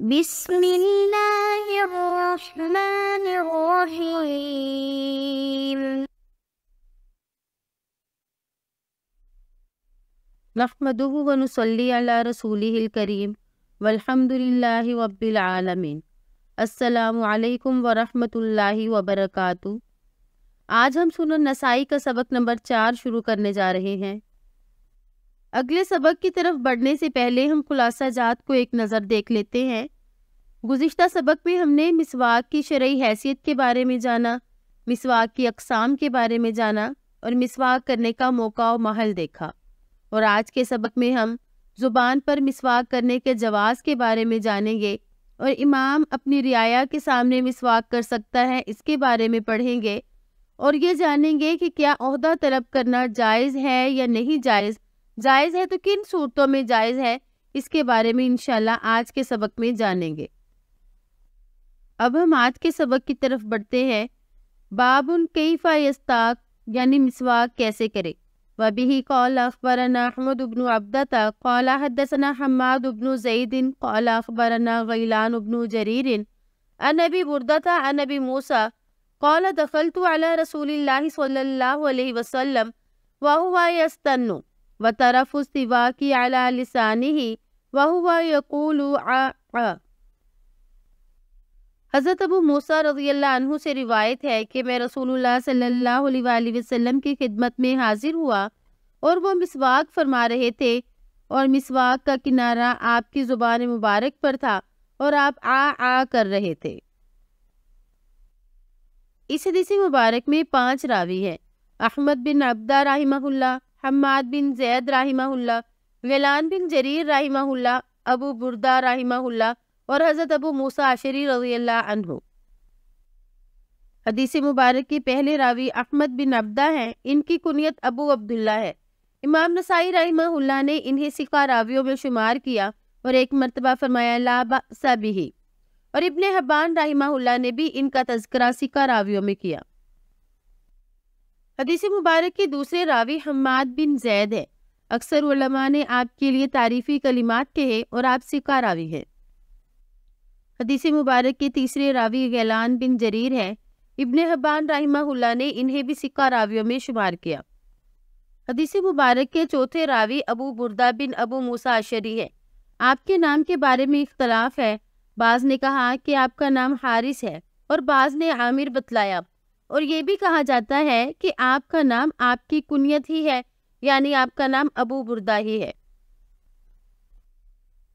بسم اللہ الرحمن الرحیم۔ نحمدہ ونصلی علی رسولہ الکریم والحمد للہ رب العالمین۔ السلام علیکم ورحمۃ اللہ وبرکاتہ۔ آج ہم سنن نسائی کا سبق نمبر 4 شروع کرنے جا رہے ہیں۔ اگلے سبق کی طرف بڑھنے سے پہلے ہم خلاصہ جات کو ایک نظر دیکھ لیتے ہیں۔ گزشتہ سبق میں ہم نے مسواک کی شرعی حیثیت کے بارے میں جانا، مسواک کی اقسام کے بارے میں جانا اور مسواک کرنے کا موقع و محل دیکھا، اور آج کے سبق میں ہم زبان پر مسواک کرنے کے جواز کے بارے میں جانیں گے، اور امام اپنی رعایا کے سامنے مسواک کر سکتا ہے اس کے بارے میں پڑھیں گے، اور یہ جانیں گے کہ کیا عہدہ طلب کرنا جائز ہے یا نہیں جائز ہے تو کن صورتوں میں جائز ہے، اس کے بارے میں انشاءاللہ آج کے سبق میں جانیں گے۔ اب ہم آج کے سبق کی طرف بڑھتے ہیں۔ بابن کیف یستاک، یعنی مسواک کیسے کرے۔ وبہ قال اخبرنا احمد بن عبدۃ قال حدثنا حماد بن زید قال اخبرنا غیلان بن جریر عن ابی بردۃ عن ابی موسیٰ قال دخلت علی رسول اللہ صلی اللہ علیہ وسلم وهو یستن وطرف السواک علی لسانہ وهو یقول ع۔ حضرت ابو موسیٰ رضی اللہ عنہ سے روایت ہے کہ میں رسول اللہ صلی اللہ علیہ وآلہ وسلم کی خدمت میں حاضر ہوا اور وہ مسواک فرما رہے تھے، اور مسواک کا کنارہ آپ کی زبان مبارک پر تھا اور آپ آ کر رہے تھے۔ اس حدیث مبارک میں 5 راوی ہیں: احمد بن عبدہ رحمہ اللہ، حماد بن زید رحمہ اللہ، غیلان بن جریر رحمہ اللہ، ابو بردہ رحمہ اللہ اور حضرت ابو موسیٰ اشعری رضی اللہ عنہ۔ حدیث مبارک کے پہلے راوی احمد بن عبدہ ہیں، ان کی کنیت ابو عبداللہ ہے۔ امام نسائی رحمہ اللہ نے انہیں ثقہ راویوں میں شمار کیا اور ایک مرتبہ فرمایا لا بأس بہ، اور ابن حبان رحمہ اللہ نے بھی ان کا تذکرہ ثقہ راویوں میں کیا۔ حدیث مبارک کے دوسرے راوی حماد بن زید ہے۔ اکثر علماء نے آپ کے لیے تعریفی کلمات کہے اور آپ ثقہ راوی ہیں۔ حدیث مبارک کے تیسرے راوی غیلان بن جریر ہے۔ ابن حبان رحمہ اللہ نے انہیں بھی ثقہ راویوں میں شمار کیا۔ حدیث مبارک کے چوتھے راوی ابو بردہ بن ابو موسیٰ اشعری ہے۔ آپ کے نام کے بارے میں اختلاف ہے، بعض نے کہا کہ آپ کا نام حارث ہے اور بعض نے عامر بتلایا، اور یہ بھی کہا جاتا ہے کہ آپ کا نام آپ کی کنیت ہی ہے، یعنی آپ کا نام ابو بردہ ہی ہے۔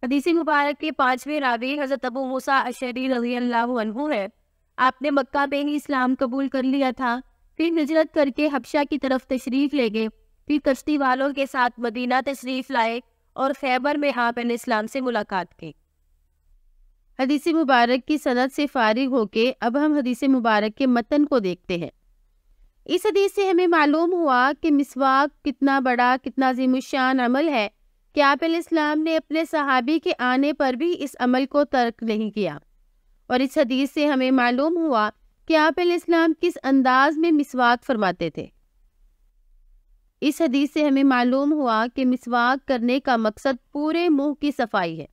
حدیث مبارک کے 5ویں راوی حضرت ابو موسیٰ اشعری رضی اللہ عنہ ہے۔ آپ نے مکہ میں ہی اسلام قبول کر لیا تھا، پھر ہجرت کر کے حبشہ کی طرف تشریف لے گئے، پھر کشتی والوں کے ساتھ مدینہ تشریف لائے اور خیبر میں آپ نے اسلام سے ملاقات کی۔ حدیث مبارک کی سند سے فارغ ہو کے اب ہم حدیث مبارک کے متن کو دیکھتے ہیں۔ اس حدیث سے ہمیں معلوم ہوا کہ مسواک کتنا بڑا، کتنا عظیم الشان عمل ہے کہ آپ علیہ السلام نے اپنے صحابی کے آنے پر بھی اس عمل کو ترک نہیں کیا، اور اس حدیث سے ہمیں معلوم ہوا کہ آپ علیہ السلام کس انداز میں مسواک فرماتے تھے۔ اس حدیث سے ہمیں معلوم ہوا کہ مسواک کرنے کا مقصد پورے منہ کی صفائی ہے،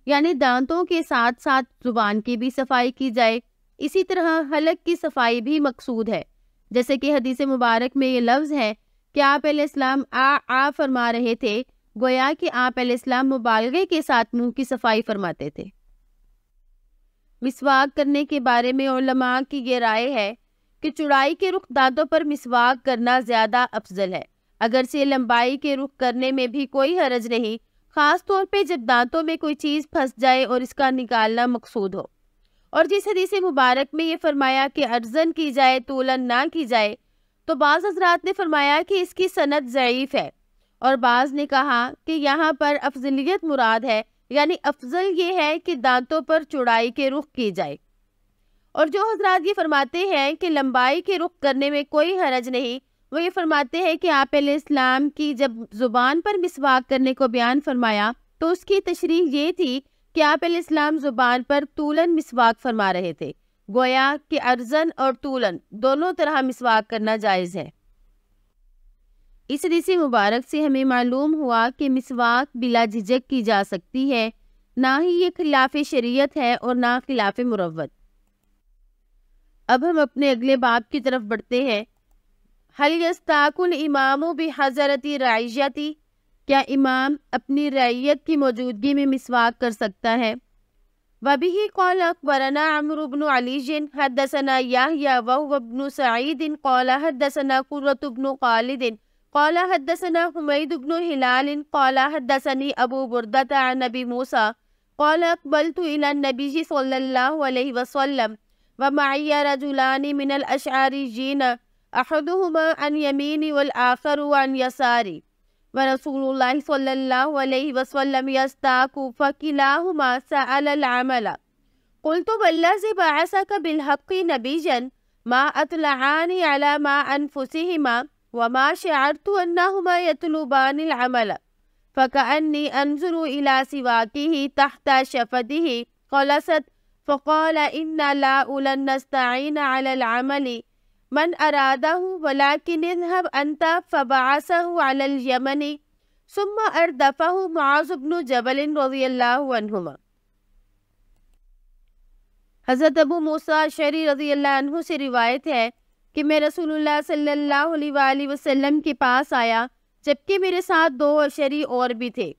یعنی دانتوں کے ساتھ ساتھ زبان کی بھی صفائی کی جائے۔ اسی طرح حلق کی صفائی بھی مقصود ہے، جیسے کہ حدیث مبارک میں یہ لفظ ہے کہ آپ علیہ السلام آ فرما رہے تھے، گویا کہ آپ علیہ السلام مبالغے کے ساتھ منہ کی صفائی فرماتے تھے۔ مسواک کرنے کے بارے میں علماء کی یہ رائے ہے کہ چوڑائی کے رخ دانتوں پر مسواک کرنا زیادہ افضل ہے، اگرچہ لمبائی کے رخ کرنے میں بھی کوئی حرج نہیں، خاص طور پہ جب دانتوں میں کوئی چیز پھنس جائے اور اس کا نکالنا مقصود ہو۔ اور جس حدیث مبارک میں یہ فرمایا کہ ارزن کی جائے طولن نہ کی جائے، تو بعض حضرات نے فرمایا کہ اس کی سند ضعیف ہے، اور بعض نے کہا کہ یہاں پر افضلیت مراد ہے، یعنی افضل یہ ہے کہ دانتوں پر چوڑائی کے رخ کی جائے۔ اور جو حضرات یہ فرماتے ہیں کہ لمبائی کے رخ کرنے میں کوئی حرج نہیں، وہ یہ فرماتے ہیں کہ آپ علیہ السلام کی جب زبان پر مسواک کرنے کو بیان فرمایا تو اس کی تشریح یہ تھی کہ آپ علیہ السلام زبان پر طولن مسواک فرما رہے تھے، گویا کہ ارزن اور طولن دونوں طرح مسواک کرنا جائز ہے۔ اس حدیث مبارک سے ہمیں معلوم ہوا کہ مسواک بلا جھجک کی جا سکتی ہے، نہ ہی یہ خلاف شریعت ہے اور نہ خلاف مروت۔ اب ہم اپنے اگلے باب کی طرف بڑھتے ہیں۔ حل یستاک الامام بحضرۃ رعیتی، کیا امام اپنی رعیت کی موجودگی میں مسواک کر سکتا ہے؟ وبہ قال اخبرنا عمرو بن علی حدثنا یحییٰ وهو بن سعید قال حدثنا قرۃ بن خالد قال حدثنا حمید بن ہلال قال حدثنی ابو بردۃ عن ابی موسیٰ قال اقبلت الى النبی صلی اللہ علیہ وسلم ومعی رجلان من الاشعریین احدهما عن یمینی والآخر عن یساری ورسول اللہ صلی اللہ علیہ وسلم یستاک فکلاہما سأل العمل قلت والذی بعثک بالحق نبیا ما اطلعان علی ما انفسہما وما شعرت انہما یطلبان العمل فکأنی انظر الى سواکہ تحت شفتہ خلصت فقال انا لا لن نستعین علی العمل من ارادہ ولكن اذهب انت فبعثه على اليمن ثم اردفه معاذ بن جبل رضی اللہ عنہما۔ حضرت ابو موسیٰ اشعری رضی اللہ عنہ سے روایت ہے کہ میں رسول اللہ صلی اللہ علیہ وآلہ وسلم کے پاس آیا جبکہ میرے ساتھ 2 اشعری اور بھی تھے،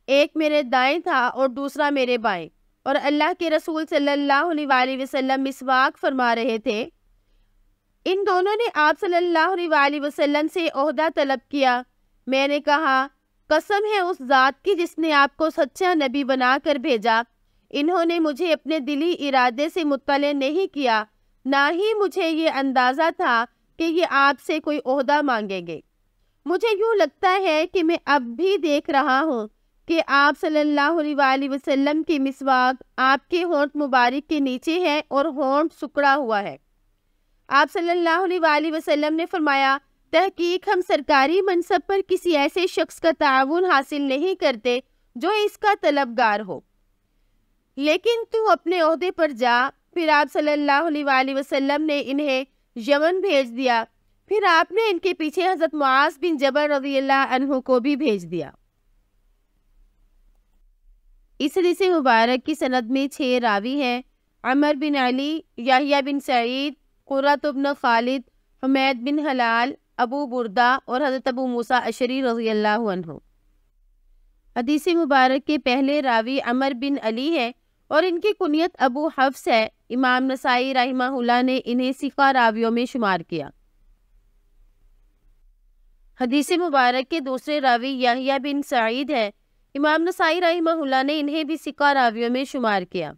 ایک میرے دائیں تھا اور دوسرا میرے بائیں، اور اللہ کے رسول صلی اللہ علیہ وآلہ وسلم مسواک فرما رہے تھے۔ ان دونوں نے آپ صلی اللہ علیہ وآلہ وسلم سے عہدہ طلب کیا۔ میں نے کہا قسم ہے اس ذات کی جس نے آپ کو سچا نبی بنا کر بھیجا، انہوں نے مجھے اپنے دلی ارادے سے مطلع نہیں کیا، نہ ہی مجھے یہ اندازہ تھا کہ یہ آپ سے کوئی عہدہ مانگیں گے۔ مجھے یوں لگتا ہے کہ میں اب بھی دیکھ رہا ہوں کہ آپ صلی اللہ علیہ وآلہ وسلم کی مسواک آپ کے ہونٹ مبارک کے نیچے ہے اور ہونٹ سکڑا ہوا ہے۔ آپ صلی اللہ علیہ وآلہ وسلم نے فرمایا تحقیق ہم سرکاری منصب پر کسی ایسے شخص کا تعاون حاصل نہیں کرتے جو اس کا طلبگار ہو، لیکن تو اپنے عہدے پر جا۔ پھر آپ صلی اللہ علیہ وآلہ وسلم نے انہیں یمن بھیج دیا، پھر آپ نے ان کے پیچھے حضرت معاذ بن جبل رضی اللہ عنہ کو بھی بھیج دیا۔ اس حدیث مبارک کی سند میں 6 راوی ہیں، عمر بن علی، یحییٰ بن سعید، قرۃ بن خالد، حمید بن ہلال، ابو بردہ اور حضرت ابو موسیٰ اشعری رضی اللہ عنہ۔ حدیث مبارک کے پہلے راوی عمر بن علی ہے اور ان کی کنیت ابو حفص ہے۔ امام نسائی رحمہ اللہ نے انہیں ثقہ راویوں میں شمار کیا۔ حدیث مبارک کے دوسرے راوی یحییٰ بن سعید ہے۔ امام نسائی رحمہ اللہ نے انہیں بھی ثقہ راویوں میں شمار کیا۔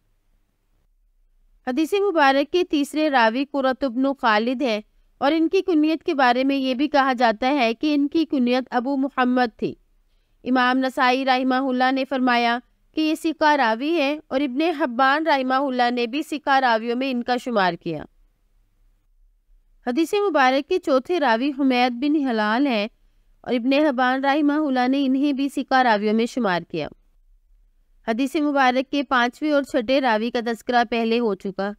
حدیث مبارک کے تیسرے راوی قرۃ بن خالد ہے اور ان کی کنیت کے بارے میں یہ بھی کہا جاتا ہے کہ ان کی کنیت ابو محمد تھی۔ امام نسائی رحمہ اللہ نے فرمایا کہ یہ ثقہ راوی ہے اور ابن حبان رحمہ اللہ نے بھی ثقہ راویوں میں ان کا شمار کیا۔ حدیث مبارک کے چوتھے راوی حمید بن ہلال ہے اور ابن حبان رحمہ اللہ نے انہیں بھی ثقہ راویوں میں شمار کیا۔ حدیث مبارک کے 5ویں اور 6ٹھے راوی کا تذکرہ پہلے ہو چکا۔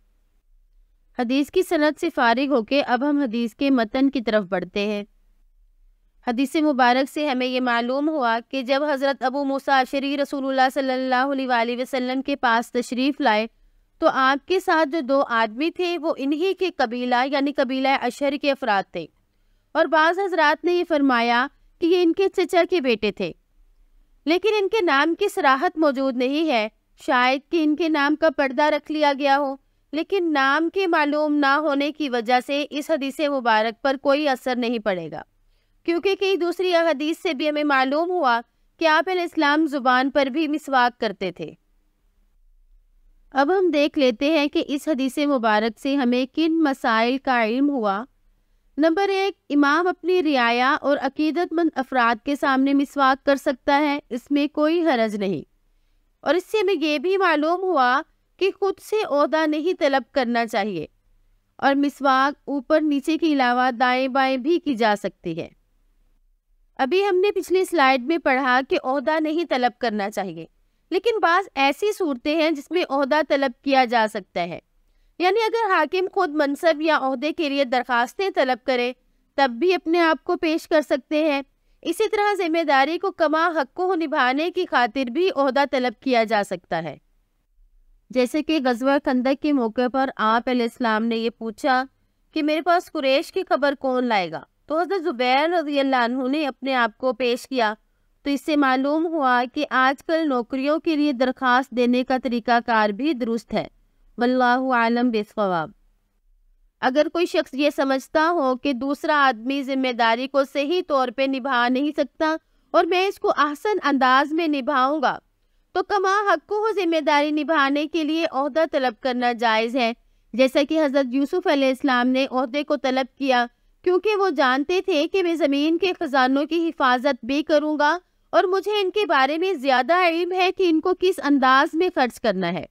حدیث کی سند سے فارغ ہو کے اب ہم حدیث کے متن کی طرف بڑھتے ہیں۔ حدیث مبارک سے ہمیں یہ معلوم ہوا کہ جب حضرت ابو موسیٰ اشعری رسول اللہ صلی اللہ علیہ وآلہ وسلم کے پاس تشریف لائے تو آپ کے ساتھ جو 2 آدمی تھے وہ انہی کے قبیلہ یعنی قبیلہ اشہر کے افراد تھے، اور بعض حضرات نے یہ فرمایا کہ یہ ان کے چچا کے بیٹے تھے، لیکن ان کے نام کی صراحت موجود نہیں ہے، شاید کہ ان کے نام کا پردہ رکھ لیا گیا ہو، لیکن نام کے معلوم نہ ہونے کی وجہ سے اس حدیث مبارک پر کوئی اثر نہیں پڑے گا، کیونکہ کئی دوسری احادیث سے بھی ہمیں معلوم ہوا کہ آپ علیہ السلام زبان پر بھی مسواک کرتے تھے۔ اب ہم دیکھ لیتے ہیں کہ اس حدیث مبارک سے ہمیں کن مسائل کا علم ہوا۔ نمبر 1، امام اپنی رعایا اور عقیدت مند افراد کے سامنے مسواک کر سکتا ہے، اس میں کوئی حرج نہیں، اور اس سے ہمیں یہ بھی معلوم ہوا کہ خود سے عہدہ نہیں طلب کرنا چاہیے، اور مسواک اوپر نیچے کے علاوہ دائیں بائیں بھی کی جا سکتی ہے۔ ابھی ہم نے پچھلی سلائیڈ میں پڑھا کہ عہدہ نہیں طلب کرنا چاہیے، لیکن بعض ایسی صورتیں ہیں جس میں عہدہ طلب کیا جا سکتا ہے، یعنی اگر حاکم خود منصب یا عہدے کے لیے درخواستیں طلب کرے تب بھی اپنے آپ کو پیش کر سکتے ہیں، اسی طرح ذمہ داری کو کما حقہ نبھانے کی خاطر بھی عہدہ طلب کیا جا سکتا ہے۔ جیسے کہ غزوہ خندق کے موقع پر آپ علیہ السلام نے یہ پوچھا کہ میرے پاس قریش کی خبر کون لائے گا، تو حضرت زبیر رضی اللہ عنہ نے اپنے آپ کو پیش کیا۔ تو اس سے معلوم ہوا کہ آج کل نوکریوں کے لیے درخواست دینے کا طریقہ کار بھی درست ہے۔ واللہ عالم بالصواب۔ اگر کوئی شخص یہ سمجھتا ہو کہ دوسرا آدمی ذمہ داری کو صحیح طور پہ نبھا نہیں سکتا اور میں اس کو احسن انداز میں نبھاؤں گا، تو کما حقہ ذمہ داری نبھانے کے لیے عہدہ طلب کرنا جائز ہے، جیسا کہ حضرت یوسف علیہ السلام نے عہدے کو طلب کیا، کیونکہ وہ جانتے تھے کہ میں زمین کے خزانوں کی حفاظت بھی کروں گا اور مجھے ان کے بارے میں زیادہ علم ہے کہ ان کو کس انداز میں خرچ کرنا ہے۔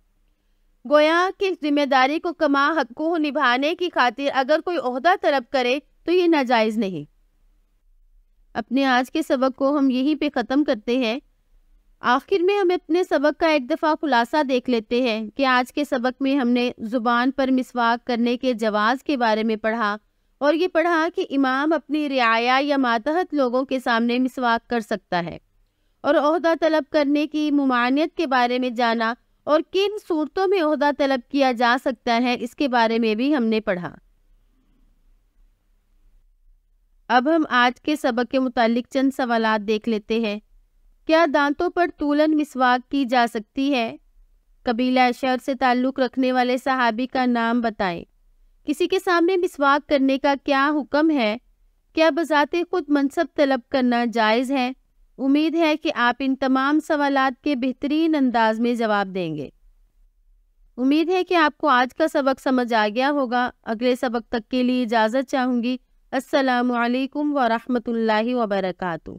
گویا کہ ذمہ داری کو کما حقہ نبھانے کی خاطر اگر کوئی عہدہ طلب کرے تو یہ ناجائز نہیں۔ اپنے آج کے سبق کو ہم یہیں پہ ختم کرتے ہیں۔ آخر میں ہم اپنے سبق کا ایک دفعہ خلاصہ دیکھ لیتے ہیں کہ آج کے سبق میں ہم نے زبان پر مسواک کرنے کے جواز کے بارے میں پڑھا، اور یہ پڑھا کہ امام اپنی رعایا یا ماتحت لوگوں کے سامنے مسواک کر سکتا ہے، اور عہدہ طلب کرنے کی ممانعت کے بارے میں جانا، اور کن صورتوں میں عہدہ طلب کیا جا سکتا ہے اس کے بارے میں بھی ہم نے پڑھا۔ اب ہم آج کے سبق کے متعلق چند سوالات دیکھ لیتے ہیں۔ کیا دانتوں پر طولاً مسواک کی جا سکتی ہے؟ قبیلہ اشعر سے تعلق رکھنے والے صحابی کا نام بتائیں۔ کسی کے سامنے مسواک کرنے کا کیا حکم ہے؟ کیا بذات خود منصب طلب کرنا جائز ہے؟ امید ہے کہ آپ ان تمام سوالات کے بہترین انداز میں جواب دیں گے۔ امید ہے کہ آپ کو آج کا سبق سمجھ آ گیا ہوگا۔ اگلے سبق تک کے لیے اجازت چاہوں گی۔ السلام علیکم ورحمۃ اللہ وبرکاتہ۔